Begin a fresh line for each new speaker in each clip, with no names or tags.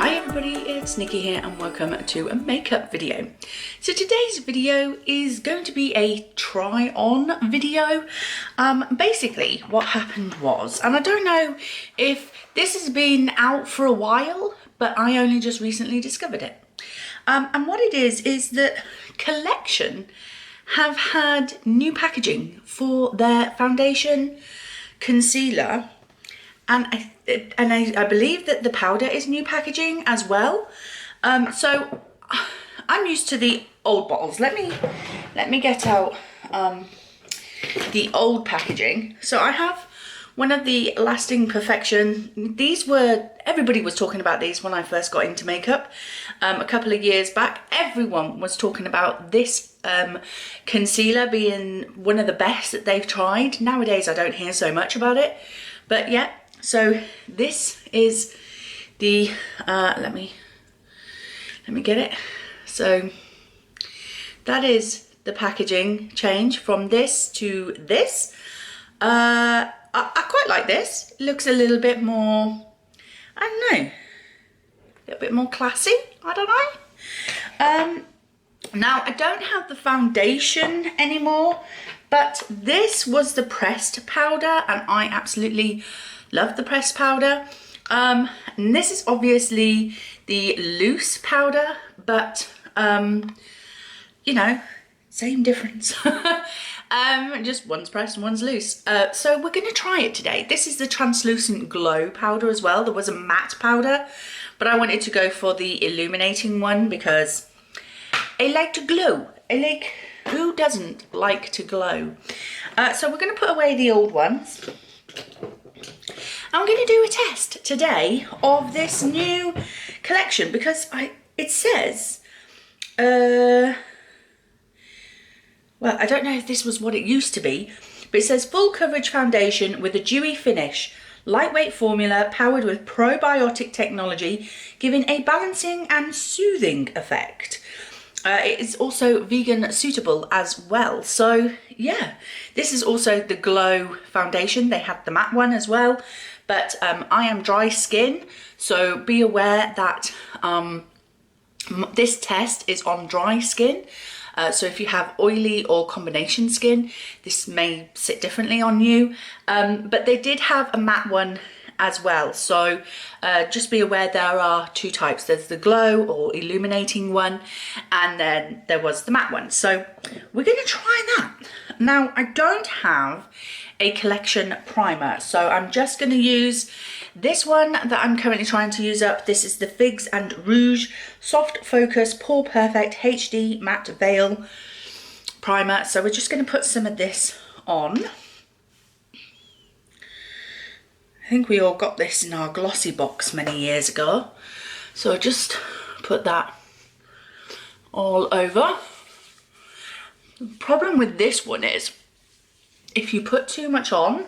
Hi everybody, it's Nikki here and welcome to a makeup video. So today's video is going to be a try on video. Basically what happened was, and I don't know if this has been out for a while, but I only just recently discovered it. And what it is that Collection have had new packaging for their foundation, concealer, and I believe that the powder is new packaging as well. So I'm used to the old bottles. Let me get out the old packaging. So I have one of the Lasting Perfection. These were, everybody was talking about these when I first got into makeup a couple of years back. Everyone was talking about this concealer being one of the best that they've tried. Nowadays I don't hear so much about it, but yeah. So this is the, let me get it. So that is the packaging change from this to this. I quite like this. It looks a little bit more, I don't know, a little bit more classy, I don't know. Now I don't have the foundation anymore, but this was the pressed powder and I absolutely love the pressed powder. And this is obviously the loose powder, but you know, same difference. Just one's pressed and one's loose. So we're gonna try it today. This is the translucent glow powder as well. There was a matte powder, but I wanted to go for the illuminating one because I like to glow. Who doesn't like to glow? So we're gonna put away the old ones. I'm going to do a test today of this new collection because it says, well, I don't know if this was what it used to be, but it says full coverage foundation with a dewy finish, lightweight formula powered with probiotic technology, giving a balancing and soothing effect. It is also vegan suitable as well. So yeah, this is also the glow foundation. They had the matte one as well, but I am dry skin, so be aware that this test is on dry skin. So if you have oily or combination skin, this may sit differently on you. But they did have a matte one as well. So just be aware there are two types. There's the glow or illuminating one, and then there was the matte one. So we're going to try that. Now, I don't have a Collection primer, so I'm just going to use this one that I'm currently trying to use up. This is the Figs and Rouge Soft Focus Pore Perfect HD Matte Veil Primer. So we're just going to put some of this on. I think we all got this in our glossy box many years ago. So I just put that all over. The problem with this one is, if you put too much on,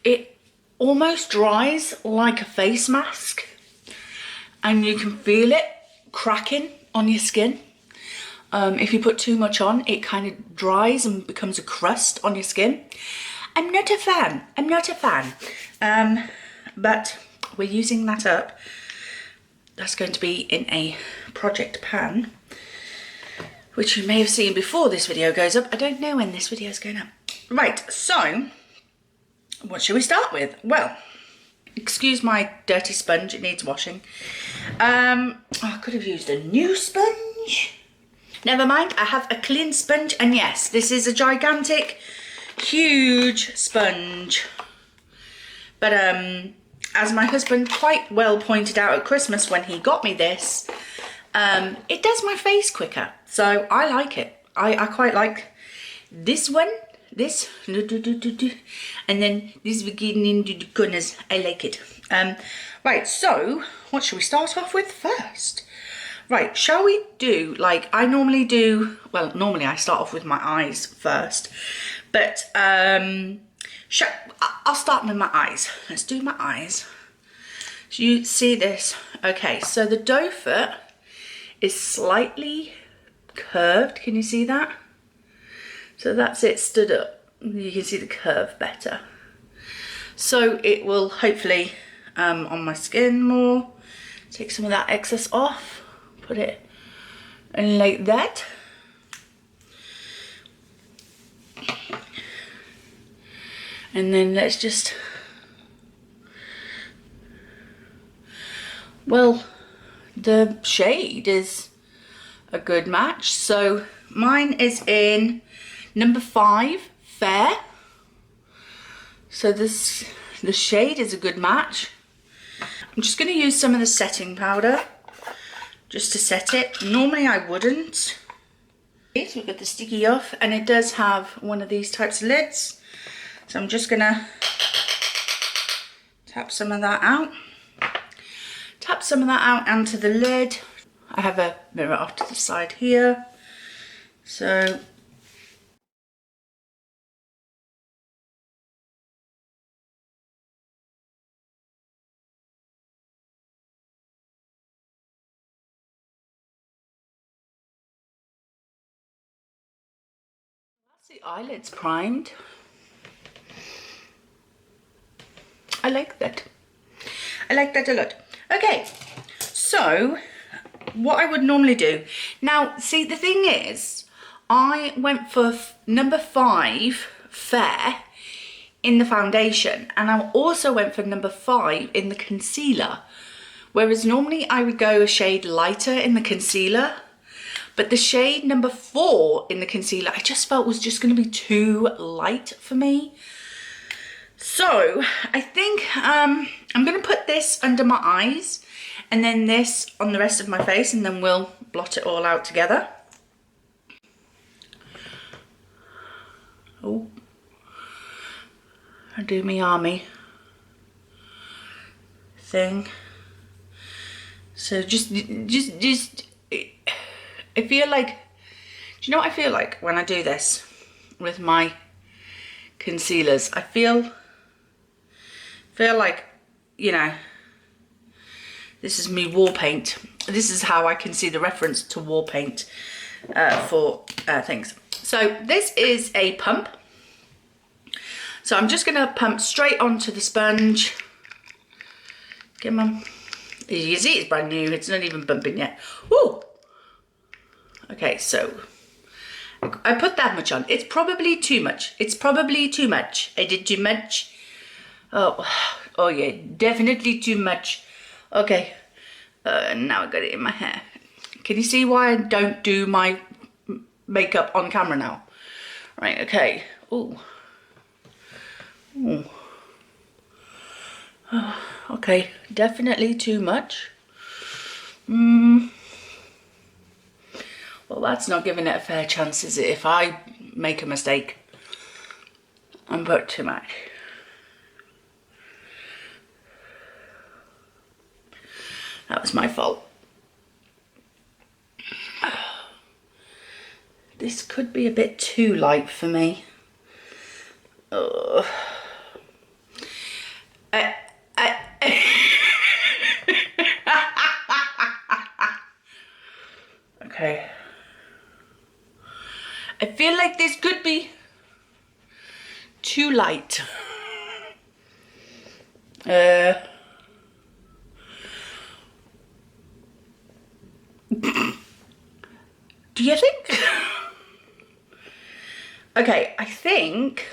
it almost dries like a face mask. And you can feel it cracking on your skin. If you put too much on, it kind of dries and becomes a crust on your skin. I'm not a fan. I'm not a fan. But we're using that up. That's going to be in a project pan, which you may have seen before this video goes up. I don't know when this video is going up. Right, so what should we start with? Well, excuse my dirty sponge, it needs washing. I could have used a new sponge. Never mind, I have a clean sponge, and yes, this is a gigantic, huge sponge. But as my husband quite well pointed out at Christmas when he got me this, it does my face quicker, so I like it. I quite like this one, this, and then this beginning to the corners. I like it. Right, so what should we start off with first? Right, shall we do, like I normally do, well, normally I start off with my eyes first, but I'll start with my eyes. Let's do my eyes. So you see this? Okay, so the doe foot is slightly curved. Can you see that? So that's it stood up. You can see the curve better. So it will hopefully on my skin more. Take some of that excess off, put it in like that. And then let's just, well, the shade is a good match. So mine is in number 5, Fair. So the shade is a good match. I'm just going to use some of the setting powder just to set it. Normally I wouldn't. So we've got the sticky off, and it does have one of these types of lids. So I'm just going to tap some of that out. Tap some of that out onto the lid. I have a mirror off to the side here. So that's the eyelids primed. I like that. I like that a lot. Okay, so what I would normally do. Now, see, the thing is, I went for number 5, Fair, in the foundation, and I also went for number 5 in the concealer. Whereas normally I would go a shade lighter in the concealer, but the shade number 4 in the concealer, I just felt was just going to be too light for me. So I think I'm going to put this under my eyes and then this on the rest of my face, and then we'll blot it all out together. Oh, I do my army thing. So just, I feel like, do you know what I feel like when I do this with my concealers? I feel like, you know, this is me war paint. This is how I can see the reference to war paint for things. So this is a pump. So I'm just gonna pump straight onto the sponge. Come on. As you can see, it's brand new. It's not even bumping yet. Woo! Okay, so I put that much on. It's probably too much. It's probably too much. I did too much. Oh yeah, definitely too much. Okay, now I got it in my hair. Can you see why I don't do my makeup on camera now? Right, okay. Ooh. Ooh. Oh, okay, definitely too much. Well, that's not giving it a fair chance, is it? If I make a mistake and put too much. That was my fault. This could be a bit too light for me. Okay. I feel like this could be too light. Do you think? Okay, I think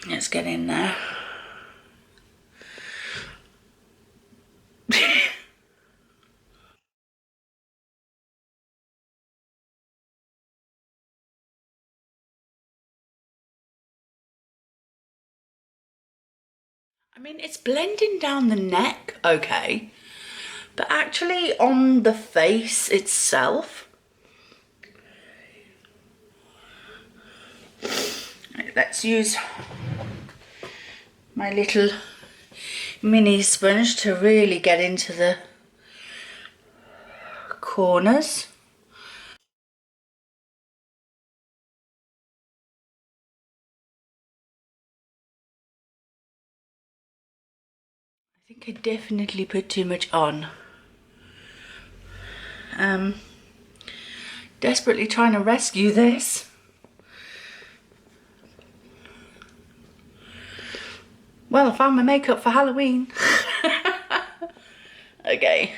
let's get in there. I mean, it's blending down the neck, okay, but actually on the face itself, right, let's use my little mini sponge to really get into the corners. I think I definitely put too much on. Desperately trying to rescue this. Well, I found my makeup for Halloween. Okay.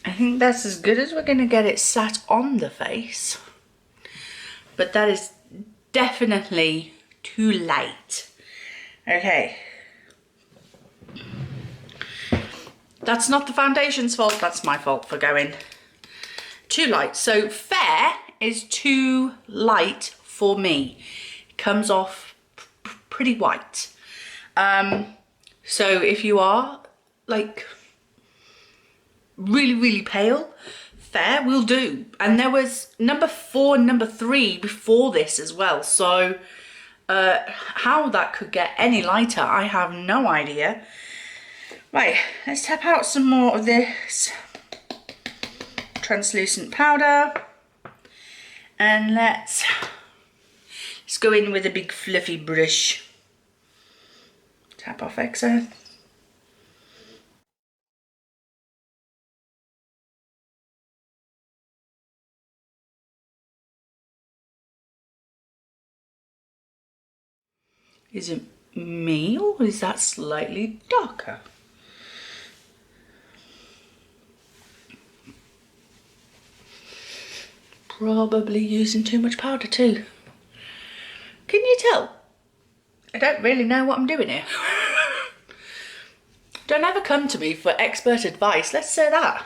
I think that's as good as we're going to get it sat on the face. But that is definitely too light. Okay. That's not the foundation's fault, that's my fault for going too light. So fair is too light for me. It comes off pretty white. So if you are like really, really pale, fair will do. And there was number 4 and number 3 before this as well. So how that could get any lighter, I have no idea. Right, let's tap out some more of this translucent powder. And let's go in with a big fluffy brush. Tap off excess. Is it me or is that slightly darker? Probably using too much powder too. Can you tell? I don't really know what I'm doing here. Don't ever come to me for expert advice, let's say that.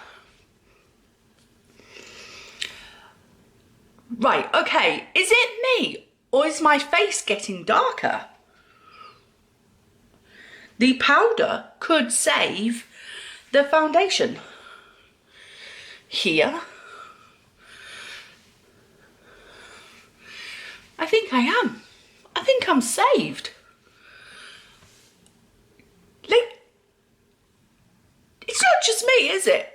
Right, okay, is it me or is my face getting darker? The powder could save the foundation. Here. I think I am. I think I'm saved. Like, it's not just me, is it?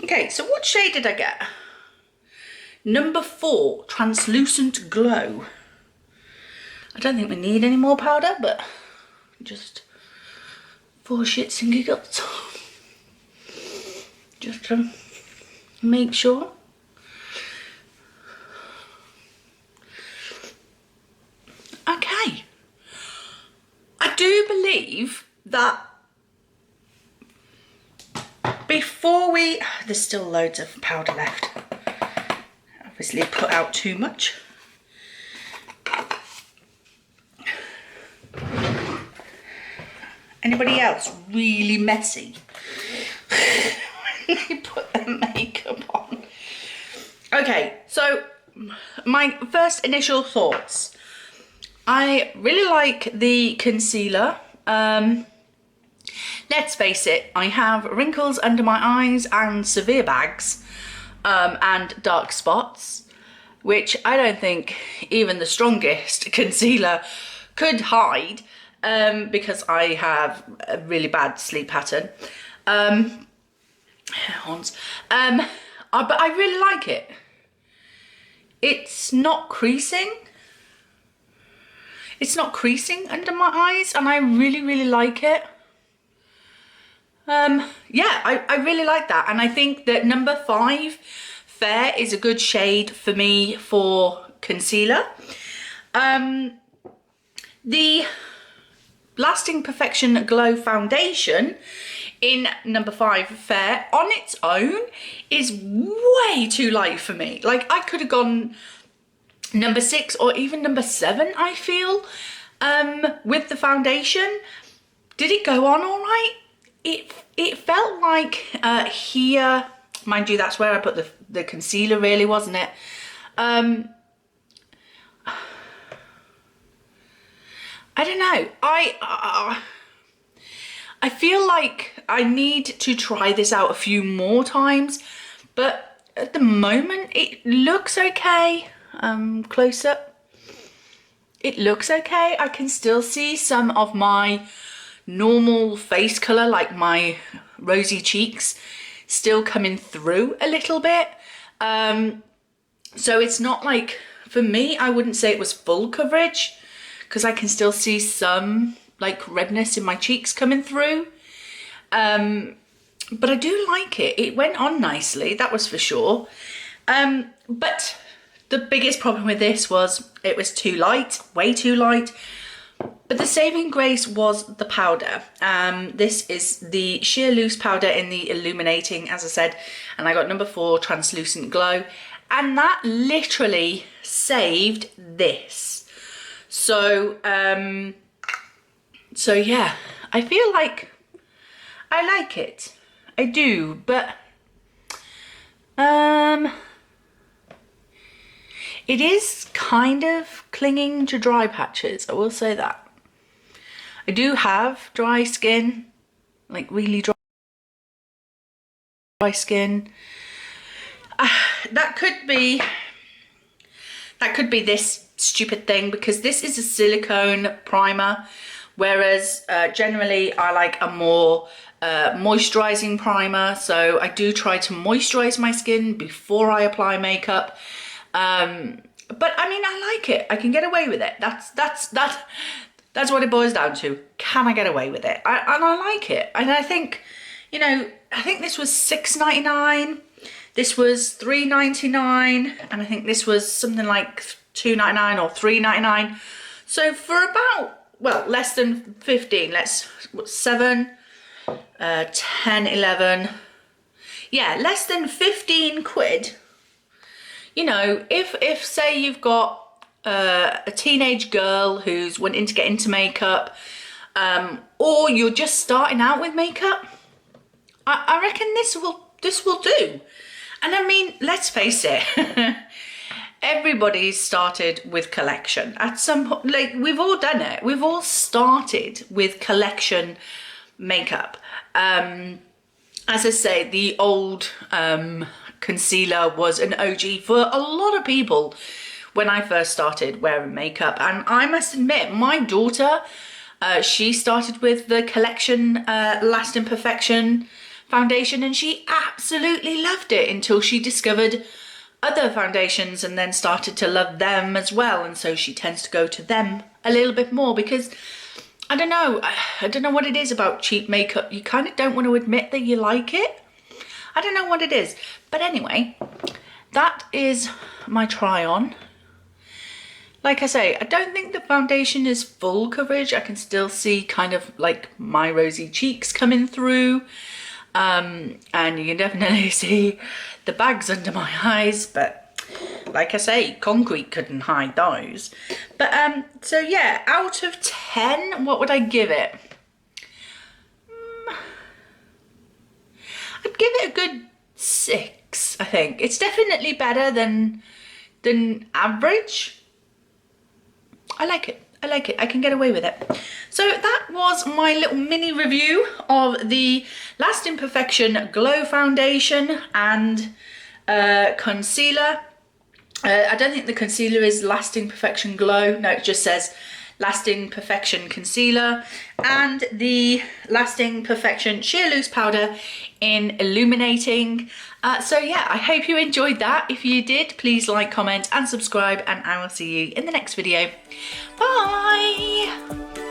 Okay, so what shade did I get? Number 4, Translucent Glow. I don't think we need any more powder, but just for shits and giggles. Just to make sure. Okay. I do believe that before we... There's still loads of powder left. Obviously I put out too much. Anybody else really messy when they put their makeup on? Okay, so my first initial thoughts. I really like the concealer. Let's face it, I have wrinkles under my eyes and severe bags and dark spots, which I don't think even the strongest concealer could hide. Because I have a really bad sleep pattern. But I really like it. It's not creasing. It's not creasing under my eyes and I really, really like it. Yeah, I really like that. And I think that number 5, Fair, is a good shade for me for concealer. The Lasting Perfection Glow Foundation in number 5, Fair, on its own is way too light for me. Like, I could have gone number 6 or even number 7, I feel, with the foundation. Did it go on all right? It felt like here, mind you, that's where I put the concealer really, wasn't it? I don't know. I feel like I need to try this out a few more times, but at the moment it looks okay. Close up. It looks okay. I can still see some of my normal face colour, like my rosy cheeks, still coming through a little bit. So it's not like, for me, I wouldn't say it was full coverage, because I can still see some like redness in my cheeks coming through. but I do like it. It went on nicely, that was for sure. But the biggest problem with this was it was too light, way too light. But the saving grace was the powder. This is the sheer loose powder in the illuminating, as I said, and I got number 4 translucent glow, and that literally saved this. So so yeah, I feel like I like it. I do, but it is kind of clinging to dry patches, I will say that. I do have dry skin, like really dry skin. That could be this stupid thing, because this is a silicone primer, whereas generally I like a more moisturizing primer. So I do try to moisturize my skin before I apply makeup. But I mean, I like it. I can get away with it. That's what it boils down to. Can I get away with it? And I like it. And I think, you know, I think this was $6.99. This was $3.99. And I think this was something like $2.99 or $3.99. So for about, well, less than 15, let's, 7, 10, 11. Yeah, less than 15 quid. You know, if say you've got a teenage girl who's wanting to get into makeup, or you're just starting out with makeup, I reckon this will do. And I mean, let's face it, everybody's started with collection at some point. Like, we've all done it. We've all started with collection makeup. As I say, the old concealer was an OG for a lot of people when I first started wearing makeup. And I must admit, my daughter, she started with the collection Lasting Perfection foundation, and she absolutely loved it until she discovered other foundations and then started to love them as well. And so she tends to go to them a little bit more, because I don't know what it is about cheap makeup. You kind of don't want to admit that you like it. I don't know what it is. But anyway, that is my try on. Like I say, I don't think the foundation is full coverage. I can still see kind of like my rosy cheeks coming through. And you can definitely see the bags under my eyes. But like I say, concrete couldn't hide those. But so yeah, out of 10, what would I give it? I'd give it a good 6, I think. It's definitely better than average. I like it. I like it. I can get away with it. So that was my little mini review of the Lasting Perfection Glow Foundation and concealer. I don't think the concealer is Lasting Perfection Glow. No, it just says Lasting Perfection Concealer, and the Lasting Perfection Sheer Loose Powder in Illuminating. So yeah, I hope you enjoyed that. If you did, please like, comment and subscribe, and I will see you in the next video. Bye!